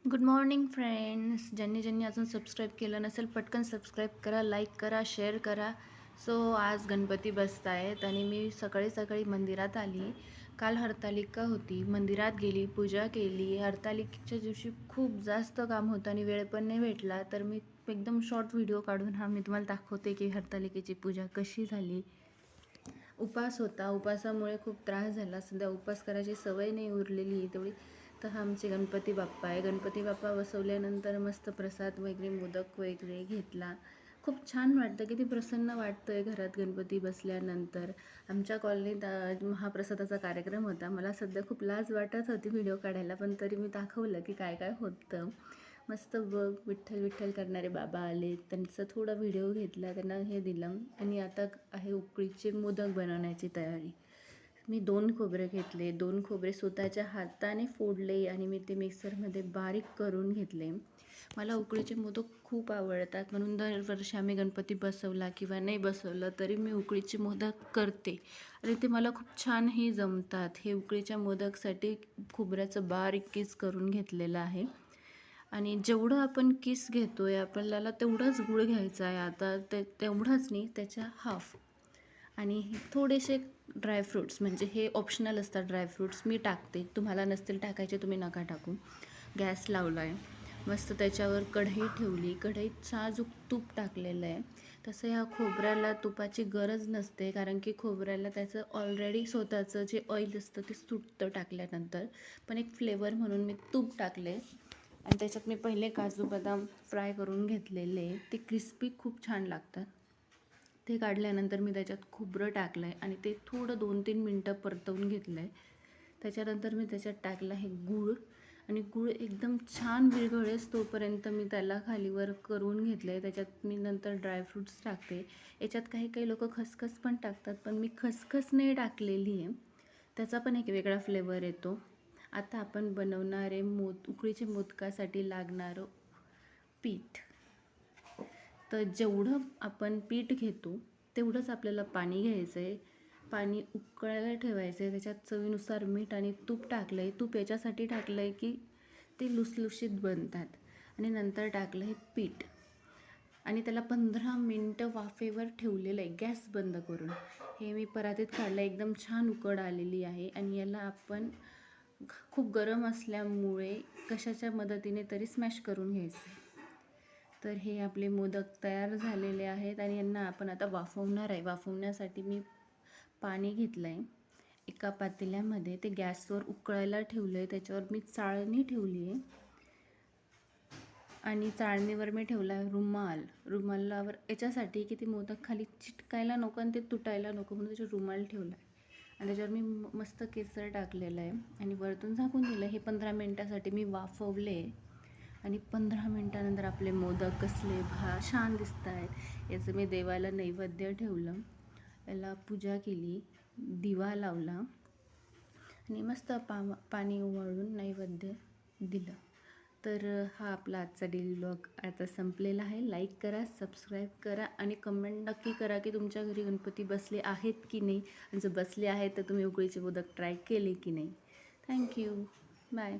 Good morning friends. ज्यांनी अजून subscribe केलं नसेल पटकन सबस्क्राईब करा, लाईक करा, शेअर करा. आज गणपती बसत आहेत आणि मी सकाळी सकाळी मंदिरात आली. काल हरतालिका होती, मंदिरात गेली, पूजा केली. हरतालिकेच्या दिवशी खूप जास्त काम होतं आणि वेळ पण नाही भेटला, तर मी एकदम शॉर्ट व्हिडिओ काढून मी तुम्हाला दाखवते की हरतालिकेची पूजा कशी झाली. उपास होता, उपासामुळे खूप त्रास झाला. सध्या उपास करायची सवय नाही उरलेली तेवढी. तर हा आमचे गणपती बाप्पा आहे. गणपती बाप्पा बसवल्यानंतर मस्त प्रसाद वगैरे, मोदक वगैरे घेतला. खूप छान वाटतं, किती प्रसन्न वाटतं आहे घरात गणपती बसल्यानंतर. आमच्या कॉलनीत महाप्रसादाचा कार्यक्रम होता. मला सध्या खूप लाज वाटत होती व्हिडिओ काढायला, पण तरी मी दाखवलं की काय काय होतं. मस्त बघ, विठ्ठल विठ्ठल करणारे बाबा आले, त्यांचा थोडा व्हिडिओ घेतला, त्यांना हे दिलं. आणि आता आहे उकळीचे मोदक बनवण्याची तयारी. मी 2 खोबरे घेतले, 2 खोबरे स्वतःच्या हाताने फोडले आणि मी ते मिक्सरमध्ये बारीक करून घेतले. मला उकळीचे मोदक खूप आवडतात, म्हणून दरवर्षी आम्ही गणपती बसवला किंवा नाही बसवलं तरी मी उकळीचे मोदक करते आणि ते मला खूप छानही जमतात. हे उकळीच्या मोदकसाठी खोबऱ्याचं बारीक किस करून घेतलेलं आहे आणि जेवढं आपण किस घेतो आहे आपल्याला तेवढंच गूळ घ्यायचा आहे. आता तेवढंच नाही, त्याच्या हाफ. आणि थोडेसे ड्रायफ्रूट्स, म्हणजे हे ऑप्शनल असतात ड्रायफ्रूट्स, मी टाकते. तुम्हाला नसतील टाकायचे तुम्ही नका टाकू. गॅस लावला आहे, मस्त त्याच्यावर कढई ठेवली, कढईत साजूक तूप टाकलेलं आहे. तसं ह्या खोबऱ्याला तुपाची गरज नसते, कारण की खोबऱ्याला त्याचं ऑलरेडी स्वतःचं जे ऑइल असतं ते सुटतं टाकल्यानंतर. पण एक फ्लेवर म्हणून मी तूप टाकले आणि त्याच्यात मी पहिले काजू बदाम फ्राय करून घेतलेले. ते क्रिस्पी खूप छान लागतात. ते काढल्यानंतर मी त्याच्यात खोबरं टाकलं आहे आणि ते थोडं 2-3 मिनटं परतवून घेतलं आहे. त्याच्यानंतर मी त्याच्यात टाकलं आहे गूळ आणि गूळ एकदम छान विरघळेस तोपर्यंत मी त्याला खालीवर करून घेतलं आहे. त्याच्यात मी नंतर ड्रायफ्रूट्स टाकते. याच्यात काही काही लोकं खसखस पण टाकतात, पण मी खसखस नाही टाकलेली आहे. त्याचा पण एक वेगळा फ्लेवर येतो. आता आपण बनवणारे उकळीच्या मोदकासाठी लागणारं पीठ. तर जेवढं आपण पीठ घेतो तेवढंच आपल्याला पाणी घ्यायचं आहे. पाणी उकळायला ठेवायचं आहे. त्याच्यात चवीनुसार मीठ आणि तूप टाकलं आहे. तूप याच्यासाठी टाकलं आहे की ते लुसलुशीत बनतात. आणि नंतर टाकलं आहे पीठ आणि त्याला 15 मिनटं वाफेवर ठेवलेलं आहे, गॅस बंद करून. हे मी परातीत काढलं, एकदम छान उकड आलेली आहे. आणि याला आपण खूप गरम असल्यामुळे कशाच्या मदतीने तरी स्मॅश करून घ्यायचं. तर हे आपले मोदक तयार झालेले आहेत आणि यांना आपण आता वाफवणार आहे. वाफवण्यासाठी मी पाणी घेतलं आहे एका पातेल्यामध्ये, ते गॅसवर उकळायला ठेवलं आहे. त्याच्यावर मी चाळणी ठेवली आहे आणि चाळणीवर मी ठेवला आहे रुमालावर याच्यासाठी की ते मोदक खाली चिटकायला नको आणि ते तुटायला नको, म्हणून त्याच्यावर रुमाल ठेवला आहे. आणि त्याच्यावर मी मस्त केसर टाकलेलं आहे आणि वरतून झाकून दिलं. हे 15 मिनटासाठी मी वाफवले आणि 15 मिनटानंतर आपले मोदक कसले छान दिसत आहेत. याचं मी देवाला नैवेद्य ठेवलं, याला पूजा केली, दिवा लावला आणि मस्त पाणी उमळून नैवेद्य दिलं. तर हा आपला आजचा डेली व्लॉग आता संपलेला आहे. लाईक करा, सबस्क्राईब करा आणि कमेंट नक्की करा की तुमच्या घरी गणपती बसले आहेत की नाही, आणि जर बसले आहेत तर तुम्ही उकळीचे मोदक ट्राय केले की नाही. थँक्यू. बाय.